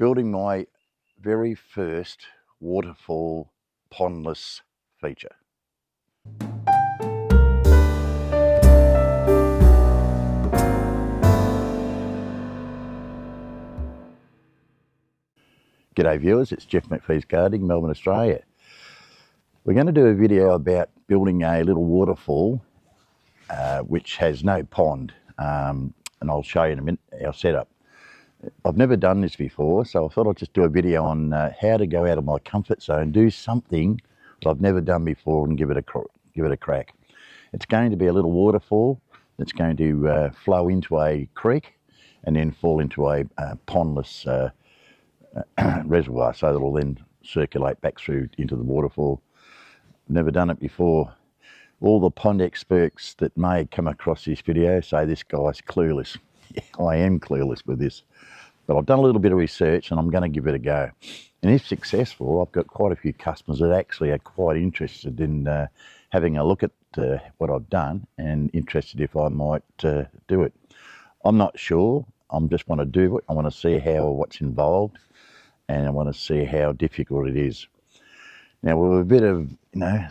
building my very first waterfall pondless feature. G'day viewers, it's Jeff McPhee's Gardening, Melbourne, Australia. We're going to do a video about building a little waterfall which has no pond, and I'll show you in a minute our setup. I've never done this before, so I thought I'd just do a video on how to go out of my comfort zone, do something that I've never done before and give it a crack. It's going to be a little waterfall that's going to flow into a creek and then fall into a pondless reservoir, so that it'll then circulate back through into the waterfall. Never done it before. All the pond experts that may come across this video say this guy's clueless. Yeah, I am clueless with this, but I've done a little bit of research and I'm going to give it a go. And if successful, I've got quite a few customers that actually are quite interested in having a look at what I've done and interested if I might do it. I'm not sure. I just want to do it. I want to see what's involved, and I want to see how difficult it is. Now, with a bit of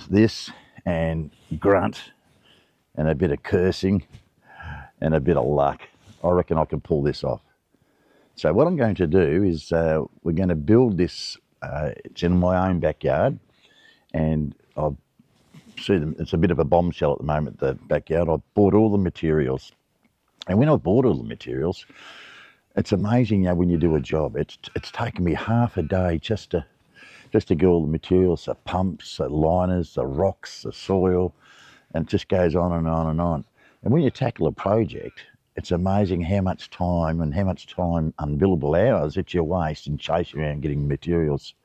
this and grunt and a bit of cursing and a bit of luck, I reckon I can pull this off. So what I'm going to do is we're going to build this. It's in my own backyard, and I've seen it's a bit of a bombshell at the moment, the backyard. I've bought all the materials, and when I bought all the materials, it's amazing when you do a job. It's taken me half a day just to get all the materials, the pumps, the liners, the rocks, the soil, and it just goes on and on and on. And when you tackle a project, it's amazing how much time unbillable hours that you waste in chasing around getting materials.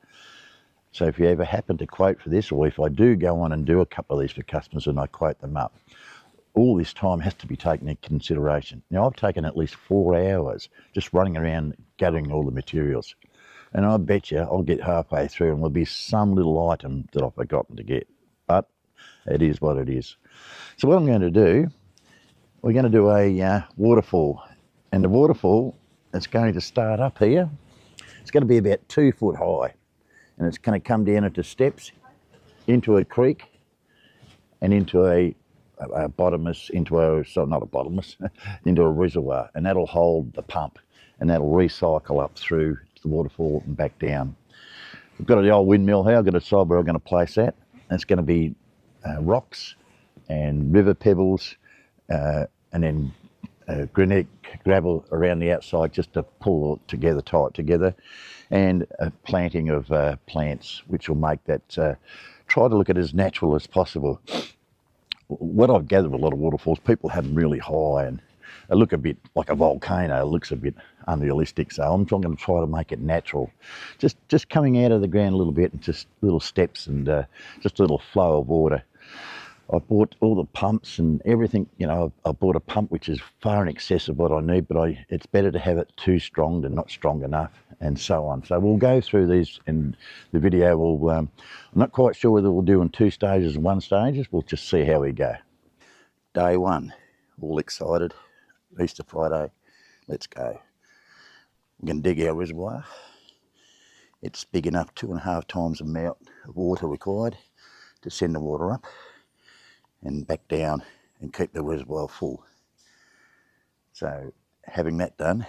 So if you ever happen to quote for this, or if I do go on and do a couple of these for customers and I quote them up, all this time has to be taken into consideration. Now, I've taken at least 4 hours just running around gathering all the materials. And I bet you I'll get halfway through and there'll be some little item that I've forgotten to get. But it is what it is. So what I'm going to do, we're going to do a waterfall. And the waterfall is going to start up here. It's going to be about 2 foot high. And it's going to come down into steps, into a creek, and into a bottomless, into a reservoir, and that'll hold the pump, and that'll recycle up through the waterfall and back down. We've got the old windmill here. I've got to decide where I'm going to place that. And it's going to be rocks and river pebbles, and then granite gravel around the outside just to pull it together, tie it together, and a planting of plants, which will make that try to look at it as natural as possible. What I've gathered with a lot of waterfalls, people have them really high and they look a bit like a volcano. It looks a bit unrealistic. So I'm going to try to make it natural. Just coming out of the ground a little bit and just little steps and just a little flow of water. I bought all the pumps and everything. I bought a pump which is far in excess of what I need, but it's better to have it too strong than not strong enough, and so on. So we'll go through these, and the video will, I'm not quite sure whether we'll do in 2 stages or 1 stage. We'll just see how we go. Day 1, all excited, Easter Friday, let's go. We're going to dig our reservoir. It's big enough, 2.5 times the amount of water required to send the water up and back down and keep the reservoir full. So having that done,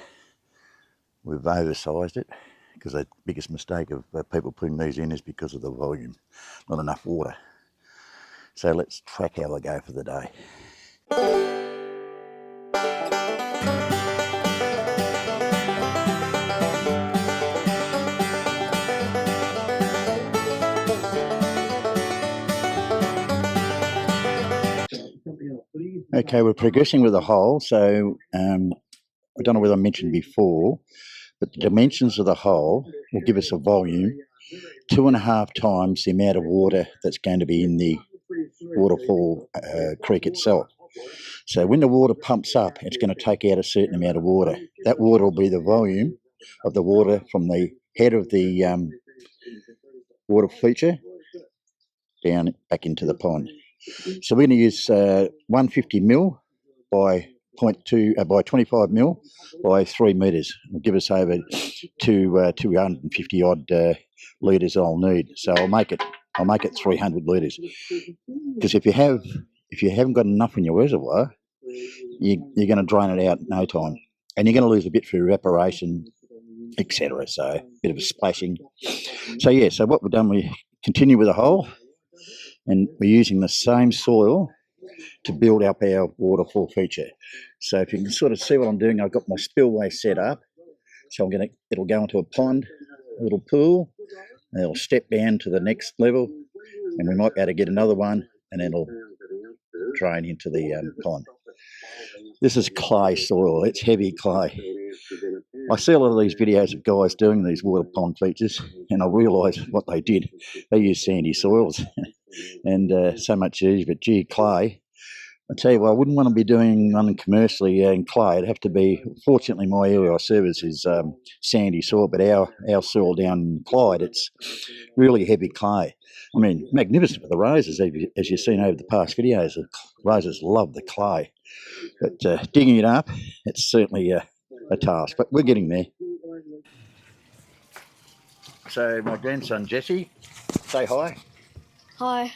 we've oversized it, because the biggest mistake of people putting these in is because of the volume, not enough water. So let's track how we go for the day. Okay, we're progressing with the hole. So I don't know whether I mentioned before, but the dimensions of the hole will give us a volume 2.5 times the amount of water that's going to be in the waterfall creek itself. So when the water pumps up, it's going to take out a certain amount of water. That water will be the volume of the water from the head of the water feature down back into the pond. So we're going to use 150 mil by 0.2 by 25 mil by 3 metres. It'll give us over 250 odd litres I'll need. So I'll make it 300 litres. Because if you haven't got enough in your reservoir, you're going to drain it out in no time, and you're going to lose a bit for evaporation, etc. So a bit of a splashing. So yeah, so what we've done, we continue with a hole, and we're using the same soil to build up our waterfall feature. So if you can sort of see what I'm doing, I've got my spillway set up. So it'll go into a pond, a little pool, and it'll step down to the next level, and we might be able to get another one, and then it'll drain into the pond. This is clay soil. It's heavy clay. I see a lot of these videos of guys doing these water pond features, and I realise what they did. They used sandy soils and so much easier, but gee, clay. I tell you what, I wouldn't want to be doing one commercially in clay. It'd have to be, fortunately my area I service is sandy soil, but our soil down in Clyde, it's really heavy clay. I mean, magnificent for the roses, as you've seen over the past videos. The roses love the clay. But digging it up, it's certainly a task, but we're getting there. So my grandson Jesse, say hi. Hi.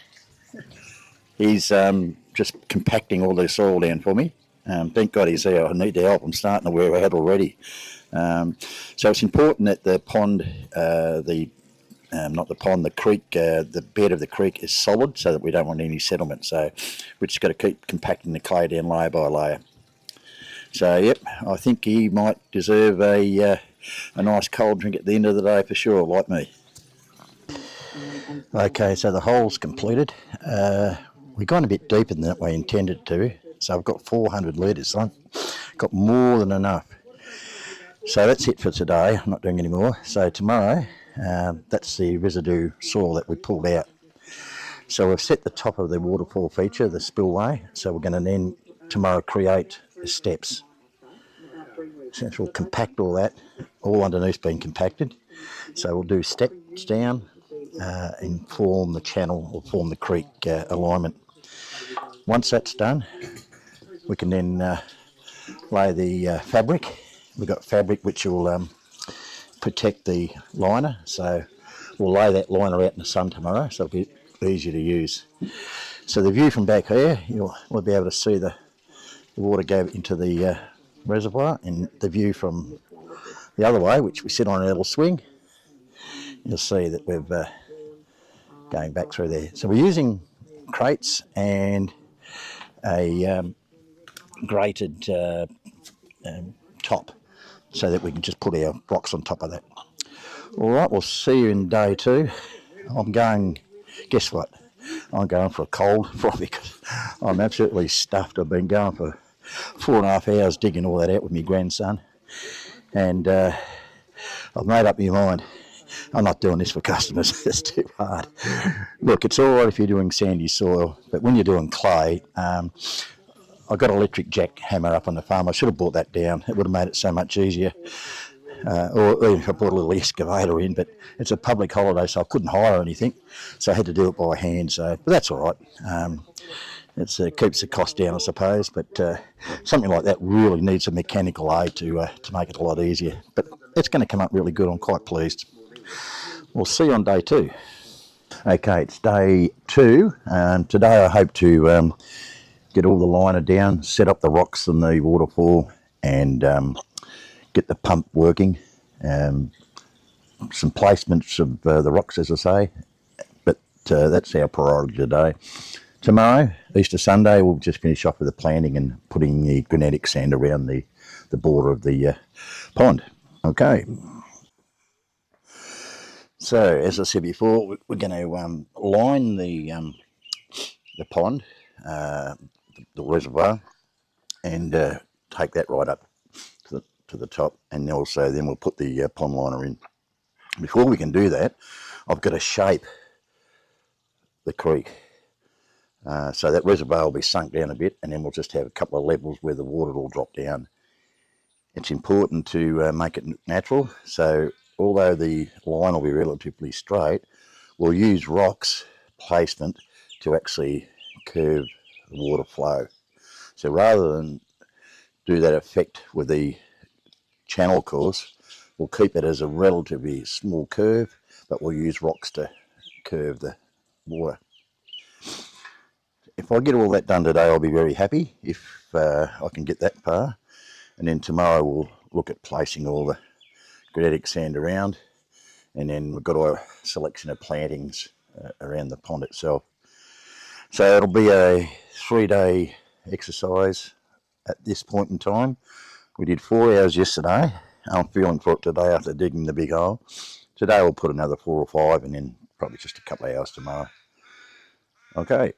He's just compacting all the soil down for me. Thank God he's there. I need the help. I'm starting to wear out already. So it's important that the pond, not the pond, the creek, the bed of the creek is solid, so that we don't want any settlement. So we've just got to keep compacting the clay down layer by layer. So yep, I think he might deserve a nice cold drink at the end of the day for sure, like me. Okay, so the hole's completed. We've gone a bit deeper than we intended to, so I've got 400 litres. So I've got more than enough. So that's it for today. I'm not doing any more. So tomorrow, that's the residue soil that we pulled out. So we've set the top of the waterfall feature, the spillway. So we're going to then tomorrow create the steps. So we'll compact all that, all underneath's been compacted. So we'll do steps down and form the channel or form the creek alignment. Once that's done, we can then lay the fabric. We've got fabric which will protect the liner, so we'll lay that liner out in the sun tomorrow, so it'll be easier to use. So the view from back here, we'll be able to see the water go into the reservoir, and the view from the other way, which we sit on a little swing, you'll see that we've going back through there. So we're using crates and a grated top, so that we can just put our rocks on top of that. All right, we'll see you in day 2. I'm going, guess what? I'm going for a cold frothy because I'm absolutely stuffed. I've been going for 4.5 hours digging all that out with my grandson, and I've made up my mind. I'm not doing this for customers. It's too hard. Look, it's all right if you're doing sandy soil, but when you're doing clay, I got an electric jackhammer up on the farm. I should have brought that down. It would have made it so much easier. Or even if I brought a little excavator in, but it's a public holiday, so I couldn't hire anything, so I had to do it by hand. So, but that's all right. It keeps the cost down, I suppose. But something like that really needs some mechanical aid to make it a lot easier. But it's going to come up really good. I'm quite pleased. We'll see you on day 2. Okay, it's day 2. Today I hope to get all the liner down, set up the rocks and the waterfall, and get the pump working. Some placements of the rocks, as I say, but that's our priority today. Tomorrow, Easter Sunday, we'll just finish off with the planting and putting the granitic sand around the border of the pond. Okay. So, as I said before, we're going to line the pond, the reservoir, and take that right up to the top, and also then we'll put the pond liner in. Before we can do that, I've got to shape the creek. So that reservoir will be sunk down a bit, and then we'll just have a couple of levels where the water will drop down. It's important to make it natural, so although the line will be relatively straight, we'll use rocks placement to actually curve the water flow. So rather than do that effect with the channel course. We'll keep it as a relatively small curve, but we'll use rocks to curve the water. If I get all that done today, I'll be very happy if I can get that far. And then tomorrow we'll look at placing all the granitic sand around, and then we've got a selection of plantings around the pond itself. So it'll be a 3-day exercise at this point in time. We did 4 hours yesterday. I'm feeling for it today after digging the big hole. Today we'll put another 4 or 5, and then probably just a couple of hours tomorrow. Okay.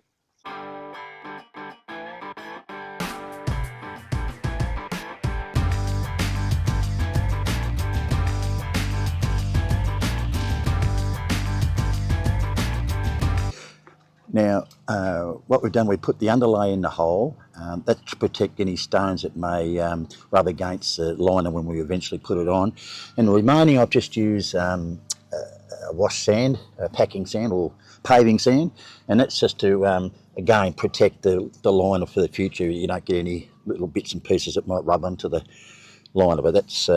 Now, what we've done, we put the underlay in the hole. That's to protect any stones that may rub against the liner when we eventually put it on. And the remaining, I've just used wash sand, packing sand or paving sand, and that's just to, again, protect the liner for the future. You don't get any little bits and pieces that might rub onto the liner. But that's,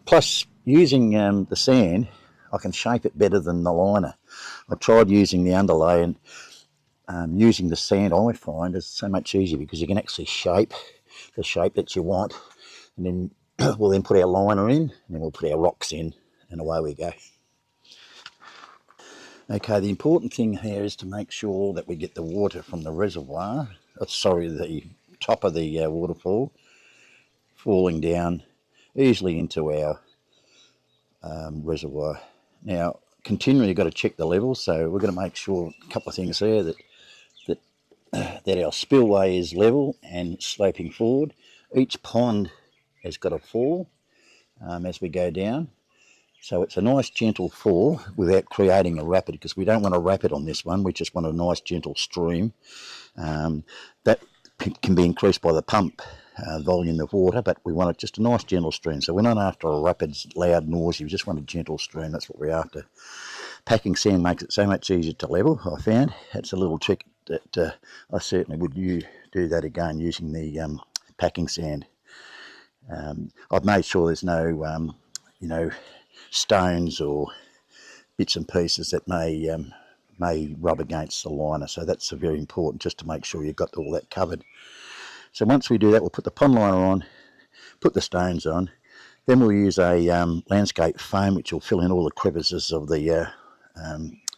plus using the sand, I can shape it better than the liner. I tried using the underlay, and using the sand, I find, is so much easier because you can actually shape the shape that you want, and then we'll then put our liner in, and then we'll put our rocks in, and away we go. Okay, the important thing here is to make sure that we get the water from the reservoir, the top of the waterfall, falling down easily into our reservoir. Now, continually you've got to check the level, so we're going to make sure a couple of things there, that our spillway is level and sloping forward. Each pond has got a fall as we go down. So it's a nice gentle fall without creating a rapid, because we don't want a rapid on this one. We just want a nice gentle stream. That can be increased by the pump volume of water, but we want just a nice gentle stream. So we're not after a rapid, loud, noisy. We just want a gentle stream. That's what we're after. Packing sand makes it so much easier to level, I found. That's a little trick that I certainly would do that again using the packing sand. I've made sure there's no, stones or bits and pieces that may rub against the liner. So that's very important, just to make sure you've got all that covered. So once we do that, we'll put the pond liner on, put the stones on. Then we'll use a landscape foam, which will fill in all the crevices of the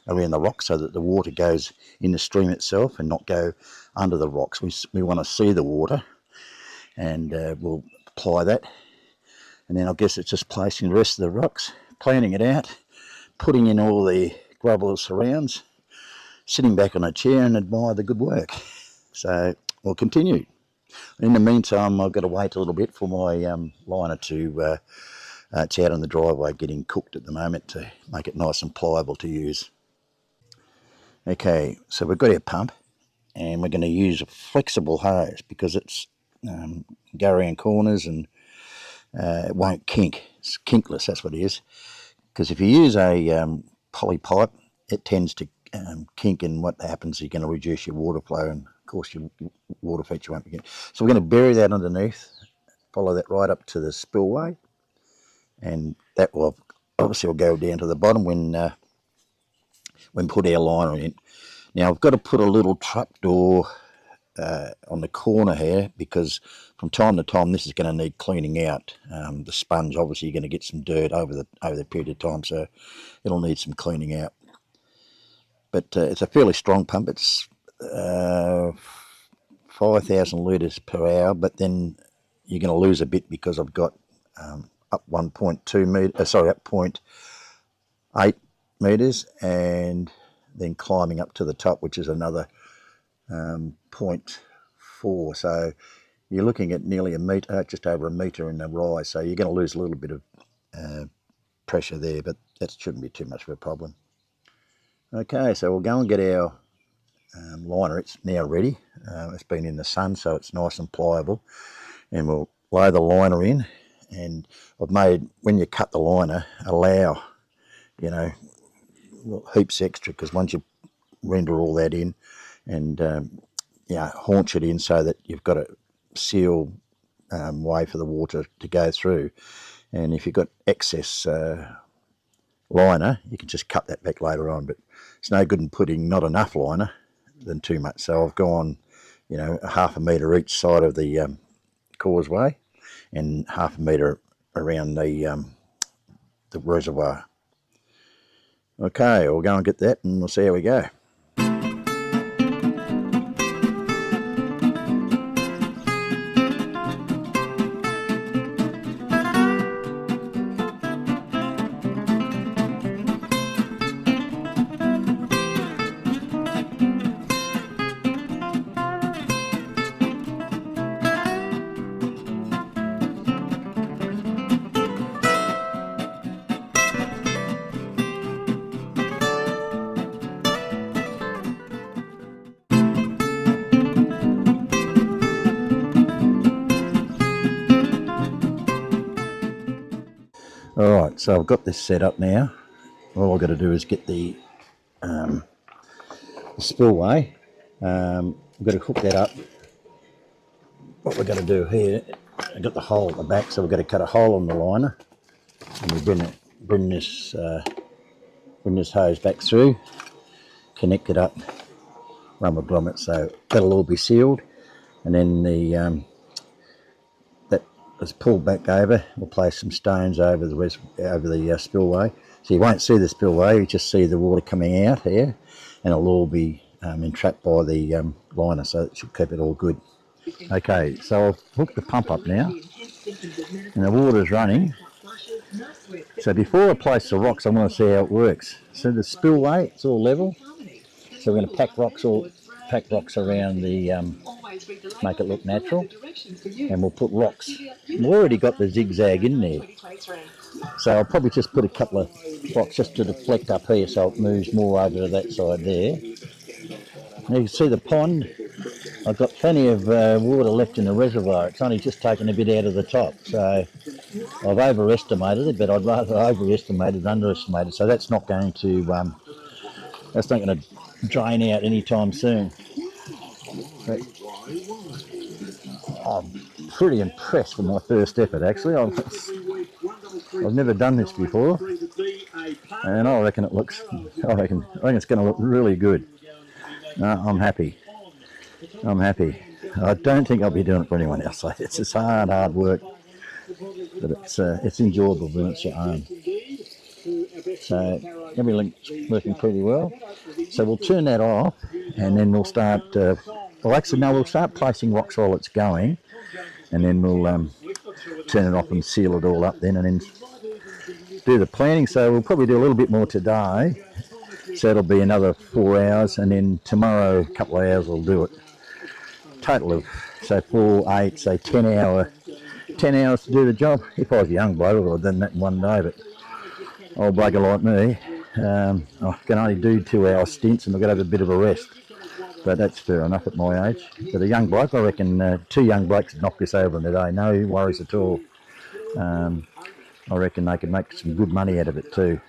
around the rocks, so that the water goes in the stream itself and not go under the rocks. We want to see the water, and we'll apply that. And then I guess it's just placing the rest of the rocks, planning it out, putting in all the gravel surrounds, sitting back on a chair and admire the good work. So we'll continue. In the meantime, I've got to wait a little bit for my liner to it's out on the driveway getting cooked at the moment to make it nice and pliable to use. Okay, so we've got our pump, and we're going to use a flexible hose because it's go around corners and it won't kink. It's kinkless, that's what it is. Because if you use a poly pipe, it tends to kink, and what happens, you're going to reduce your water flow, and of course your water feature won't be good. So we're going to bury that underneath, follow that right up to the spillway, and that will obviously go down to the bottom when put our liner in. Now I've got to put a little trapdoor on the corner here, because from time to time this is going to need cleaning out. The sponge, obviously you're going to get some dirt over the period of time, so it'll need some cleaning out. But it's a fairly strong pump. It's 5,000 litres per hour, but then you're going to lose a bit because I've got up 0.8 metres, and then climbing up to the top, which is another 0.4. So you're looking at nearly a metre, just over a metre in the rise. So you're going to lose a little bit of pressure there, but that shouldn't be too much of a problem. Okay, so we'll go and get our liner. It's now ready. It's been in the sun, so it's nice and pliable. And we'll lay the liner in. And I've made, when you cut the liner, allow, heaps extra, because once you render all that in and haunch it in so that you've got a seal way for the water to go through. And if you've got excess liner, you can just cut that back later on. But it's no good in putting not enough liner than too much. So I've gone, you know, 1/2 metre each side of the causeway and 1/2 metre around the reservoir. Okay, we'll go and get that and we'll see how we go. Alright, so I've got this set up now. All I've got to do is get the spillway. I've got to hook that up. What we're going to do here, I've got the hole at the back, so we've got to cut a hole on the liner. And we bring this hose back through, connect it up, rubber grommet, so that'll all be sealed. And then the it's pulled back over. We'll place some stones over the spillway, so you won't see the spillway. You just see the water coming out here, and it'll all be entrapped by the liner, so it should keep it all good. Okay, so I've hooked the pump up now, and the water's running. So before I place the rocks, I want to see how it works. So the spillway, it's all level. So we're going to pack rocks around the make it look natural, and we'll put rocks. We've already got the zigzag in there, so I'll probably just put a couple of rocks just to deflect up here so it moves more over to that side there. Now you can see the pond. I've got plenty of water left in the reservoir. It's only just taken a bit out of the top, so I've overestimated it, but I'd rather overestimate it than underestimate it. So that's not going to drain out anytime soon. But I'm pretty impressed with my first effort, actually. I've never done this before, and I reckon I think it's going to look really good. I'm happy. I don't think I'll be doing it for anyone else. It's just hard work, but it's enjoyable when it's your own. So everything's working pretty well. So we'll turn that off, and then we'll start. We'll start placing rocks while it's going, and then we'll turn it off and seal it all up then, and then do the planting. So we'll probably do a little bit more today. So it'll be another 4 hours, and then tomorrow a couple of hours we'll do it. Total of 4, 8, 10 hours to do the job. If I was a young bloke, I would have done that in one day, but old bugger like me, I can only do 2-hour stints, and I've got to have a bit of a rest. But that's fair enough at my age. But a young bloke, I reckon 2 young blokes would knock this over in a day, no worries at all. I reckon they could make some good money out of it too.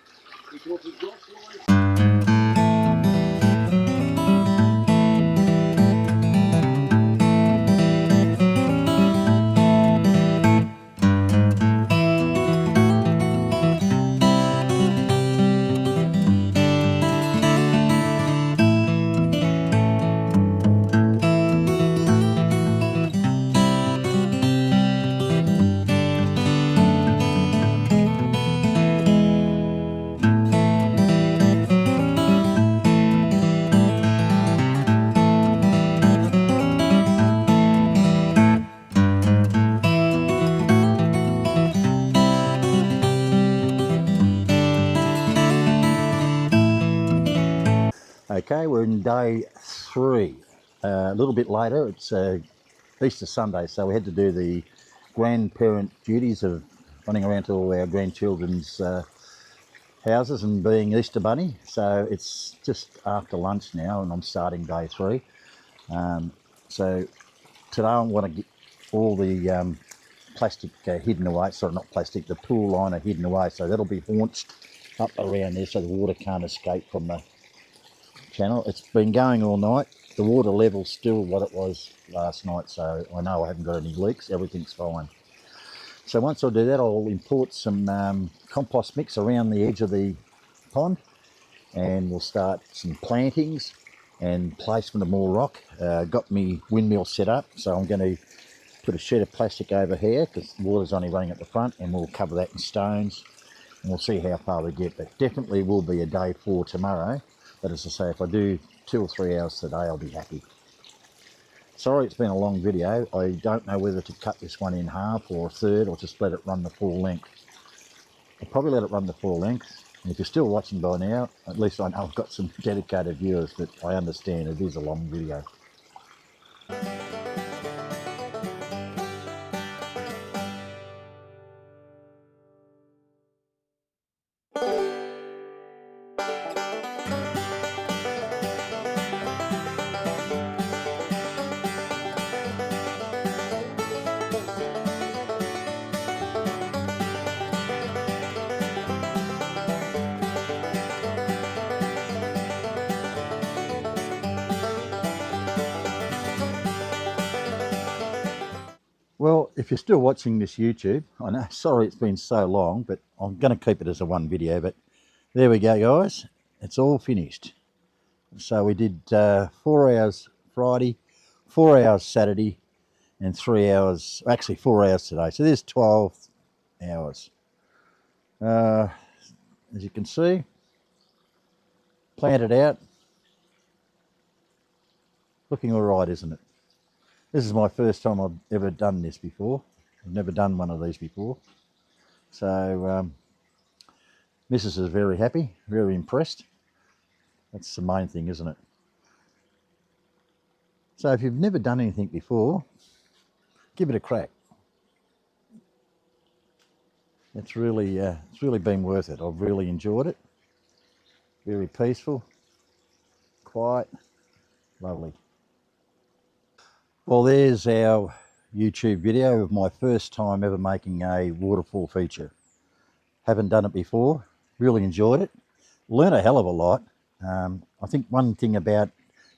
Okay, we're in day 3. A little bit later, it's Easter Sunday, so we had to do the grandparent duties of running around to all our grandchildren's houses and being Easter Bunny. So it's just after lunch now, and I'm starting day 3. So today I want to get all the plastic hidden away. Sorry, not plastic, the pool liner hidden away. So that'll be haunched up around there so the water can't escape from the channel. It's been going all night. the water level's still what it was last night, so I know I haven't got any leaks, everything's fine. So once I do that, I'll import some compost mix around the edge of the pond, and we'll start some plantings and placement of more rock. Got me windmill set up, so I'm going to put a sheet of plastic over here because the water's only running at the front, and we'll cover that in stones, and we'll see how far we get. But definitely will be a day for tomorrow. But as I say, if I do 2 or 3 hours today, I'll be happy. Sorry it's been a long video. I don't know whether to cut this one in half or a third, or just let it run the full length. I'll probably let it run the full length. And if you're still watching by now, at least I know I've got some dedicated viewers, but I understand it is a long video. Well, if you're still watching this YouTube, I know, sorry it's been so long, but I'm going to keep it as a one video, but there we go, guys. It's all finished. So we did 4 hours Friday, 4 hours Saturday, and 3 hours, actually 4 hours today. So there's 12 hours. As you can see, planted out. Looking all right, isn't it? This is my first time I've ever done this before. I've never done one of these before. So Mrs. is very happy, very impressed. That's the main thing, isn't it? So if you've never done anything before, give it a crack. It's really been worth it. I've really enjoyed it. Very peaceful, quiet, lovely. Well, there's our YouTube video of my first time ever making a waterfall feature. Haven't done it before, really enjoyed it. Learned a hell of a lot. I think one thing about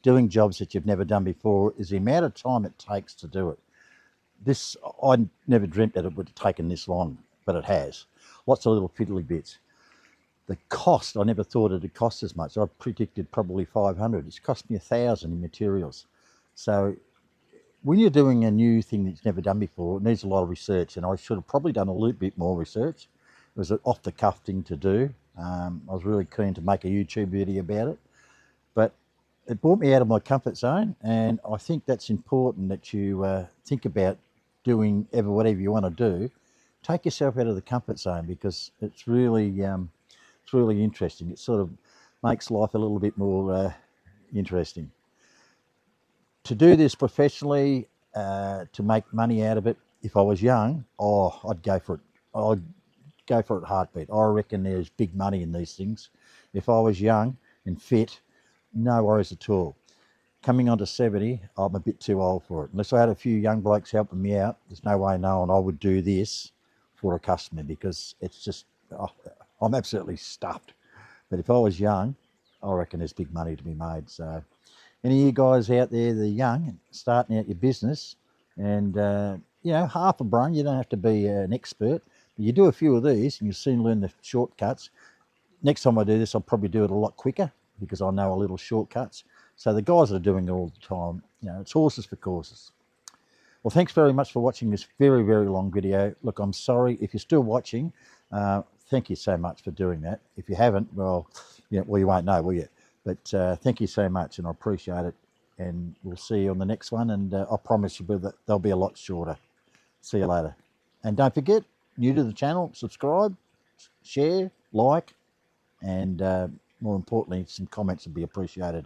doing jobs that you've never done before is the amount of time it takes to do it. This, I never dreamt that it would have taken this long, but it has. Lots of little fiddly bits. The cost, I never thought it would cost as much. I predicted probably 500. It's cost me 1,000 in materials. So when you're doing a new thing that you've never done before, it needs a lot of research, and I should have probably done a little bit more research. It was an off-the-cuff thing to do. I was really keen to make a YouTube video about it, but it brought me out of my comfort zone, and I think that's important, that you think about doing whatever you want to do. Take yourself out of the comfort zone, because it's really interesting. It sort of makes life a little bit more interesting. To do this professionally, to make money out of it, if I was young, I'd go for it. I'd go for it heartbeat. I reckon there's big money in these things. If I was young and fit, no worries at all. Coming on to 70, I'm a bit too old for it. Unless I had a few young blokes helping me out, there's no way knowing I would do this for a customer, because it's just, I'm absolutely stuffed. But if I was young, I reckon there's big money to be made. So any of you guys out there that are young, starting out your business, and you know, half a brain, you don't have to be an expert, but you do a few of these and you'll soon learn the shortcuts. Next time I do this, I'll probably do it a lot quicker, because I know a little shortcuts. So the guys that are doing it all the time, you know, it's horses for courses. Well, thanks very much for watching this very, very long video. Look, I'm sorry if you're still watching. Thank you so much for doing that. If you haven't, well, you won't know, will you? But thank you so much, and I appreciate it. And we'll see you on the next one. And I promise you that they'll be a lot shorter. See you later. And don't forget, new to the channel, subscribe, share, like, and more importantly, some comments would be appreciated.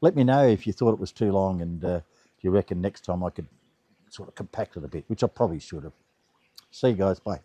Let me know if you thought it was too long, and do you reckon next time I could sort of compact it a bit, which I probably should have. See you guys, bye.